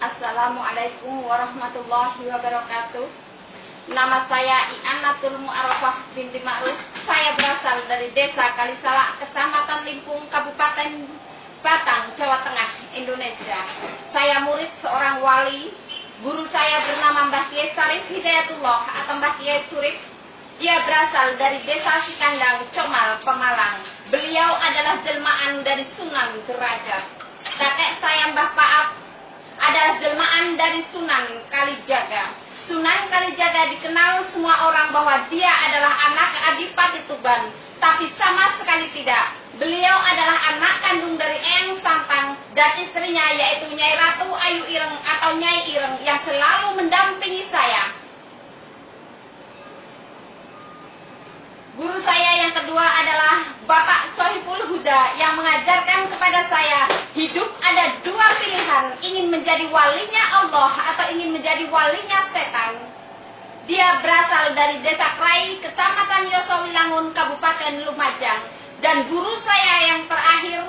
Assalamualaikum warahmatullahi wabarakatuh. Nama saya I'anatul Mu'arrafah binti Ma'ruf. Saya berasal dari Desa Kalisala, Kecamatan Limpung, Kabupaten Batang, Jawa Tengah, Indonesia. Saya murid seorang wali. Guru saya bernama Mbah Kiai Sarif Hidayatullah atau Mbah Kiai Surif. Ia berasal dari Desa Sikandang, Comal, Pemalang. Beliau adalah jelmaan dari Sunan Derajat. Kakek saya Mbah Paat adalah jelmaan dari Sunan Kalijaga. Sunan Kalijaga dikenal semua orang bahwa dia adalah anak Adipati Tuban, tapi sama sekali tidak. Beliau adalah anak kandung dari Eyang Santang dan istrinya yaitu Nyai Ratu Ayu Ireng atau Nyai Ireng yang selalu mendampingi saya. Guru saya yang kedua adalah Bapak Sohibul Huda yang mengajarkan kepada saya hidup ada dua pilihan, ingin menjadi walinya Allah atau ingin menjadi walinya setan. Dia berasal dari Desa Krai, Kecamatan Yosowilangun, Kabupaten Lumajang. Dan guru saya yang terakhir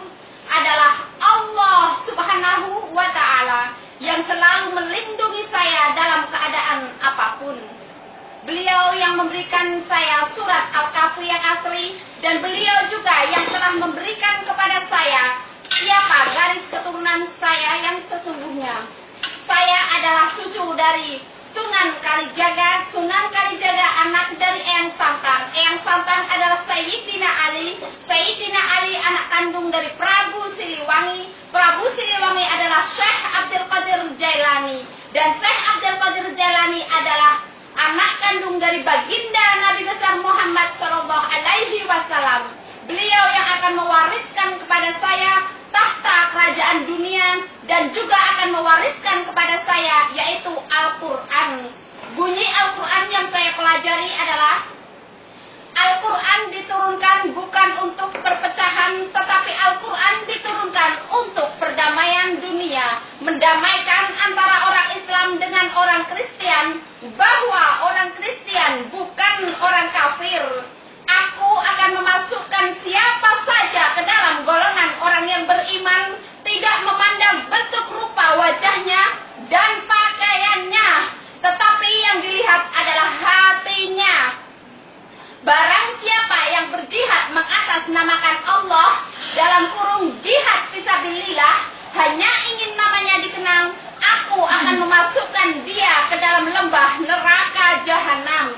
adalah Allah Subhanahu wa Ta'ala yang selalu melindungi saya dalam keadaan apapun. Beliau yang memberikan saya surat Al-Kahfi yang asli, dan beliau juga yang telah memberikan kepada saya siapa garis keturunan saya yang sesungguhnya. Saya adalah cucu dari Sunan Kalijaga. Sunan Kalijaga anak dari Eyang Santang. Eyang Santang adalah Sayyidina Ali. Sayyidina Ali anak kandung dari Prabu Siliwangi. Prabu Siliwangi adalah Syekh Abdul Qadir Jailani. Dan Syekh Abdul Qadir Jailani adalah anak kandung dari baginda Nabi besar Muhammad Shallallahu Alaihi Wasallam. Beliau yang akan mewariskan kepada saya tahta kerajaan dunia dan juga akan mewariskan kepada saya yaitu Al-Quran. Bunyi Al-Quran yang saya pelajari adalah Al-Quran diturunkan bukan untuk perpecahan, tetapi Al-Quran diturunkan untuk perdamaian dunia, mendamaikan antara orang Islam dengan orang Kristen, bahwa orang Kristen bukan orang kafir. Aku akan memasukkan siapa saja ke dalam golongan orang yang beriman, tidak memandang bentuk rupa wajahnya dan pakaiannya, tetapi yang dilihat adalah hatinya. Barang siapa yang berjihad mengatasnamakan Allah dalam kurung jihad fisabilillah, hanya ingin namanya dikenal, aku akan memasukkan dia ke dalam lembah neraka jahanam.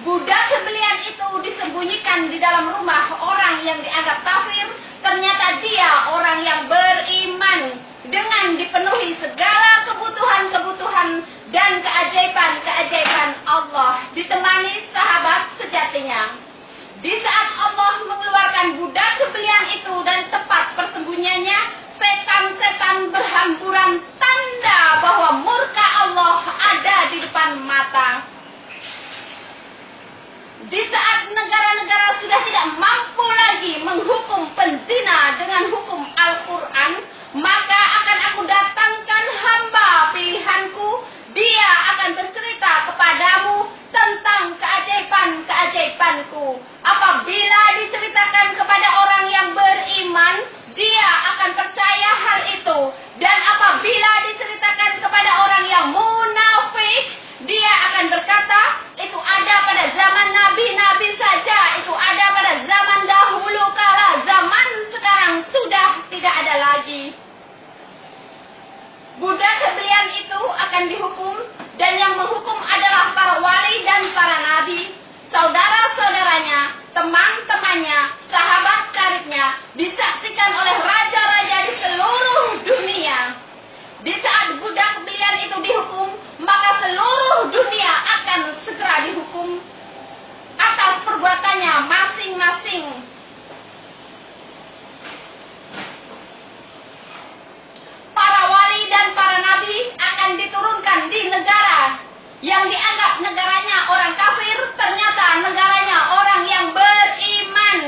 Budak sembelian itu disembunyikan di dalam rumah orang yang dianggap kafir. Ternyata dia orang yang beriman dengan dipenuhi segala kebutuhan-kebutuhan dan keajaiban-keajaiban Allah, ditemani sahabat sejatinya. Di saat Allah mengeluarkan budak sembelian itu dari tempat persembunyiannya, setan-setan berhamburan, tanda bahwa murka Allah ada di depan mata. Di saat negara-negara sudah tidak mampu lagi menghukum penzina dengan hukum Al-Quran, maka akan aku datangkan hamba pilihanku. Dia akan bercerita kepadamu tentang keajaiban-keajaibanku. Apabila diceritakan kepada orang yang beriman, dia akan percaya hal itu. Dan apabila diceritakan kepada orang yang munafik, dia akan berkata, itu ada pada zaman nabi-nabi saja, itu ada pada zaman dahulu kala, zaman sekarang sudah tidak ada lagi. Budak sembelian itu akan dihukum, dan yang menghukum adalah para wali dan para nabi, saudara-saudaranya, teman-temannya, sahabat karibnya, disaksikan oleh raja-raja di seluruh dunia. Di saat budak sembelian itu dihukum, maka seluruh dunia akan segera dihukum atas perbuatannya masing-masing. Para wali dan para nabi akan diturunkan di negara yang dianggap negaranya orang kafir, ternyata negaranya orang yang beriman.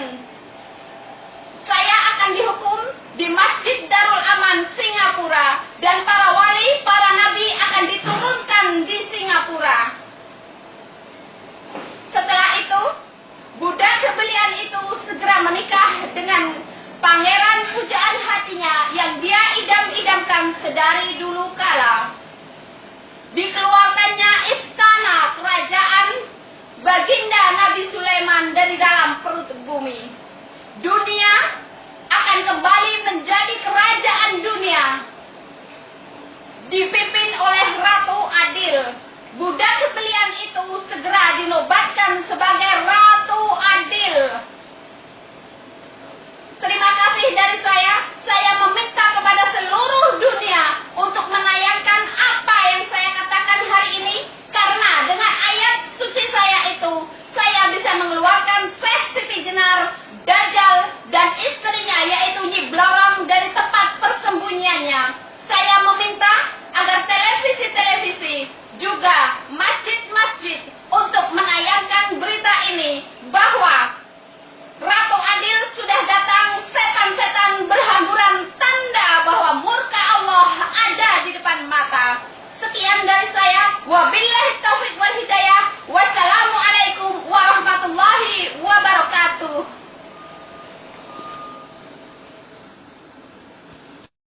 Saya akan dihukum di Masjid Darul Aman, Singapura, dan para wali, para nabi akan diturunkan di Singapura. Setelah itu, budak sembelian itu segera menikah dengan pangeran pujaan hatinya yang dia idam-idamkan sedari dulu kala. dari dalam perut bumi. Dunia akan kembali menjadi kerajaan dunia dipimpin oleh Ratu Adil. Budak kebelian itu segera dinobatkan sebagai Ratu Adil. Terima kasih dari saya meminta kepada seluruh dunia untuk menayangkan apa yang saya katakan hari ini, karena dengan ayat suci saya itu, saya bisa mengeluarkan Syekh Siti Jenar, Dajjal, dan istrinya yaitu Nyi Blorong dari tempat persembunyiannya. Saya meminta agar televisi-televisi, juga masjid-masjid untuk menayangkan berita ini, bahwa Ratu Adil sudah datang, setan-setan berhamburan, tanda bahwa murka Allah ada di depan mata. Sekian dari saya. Wabillahi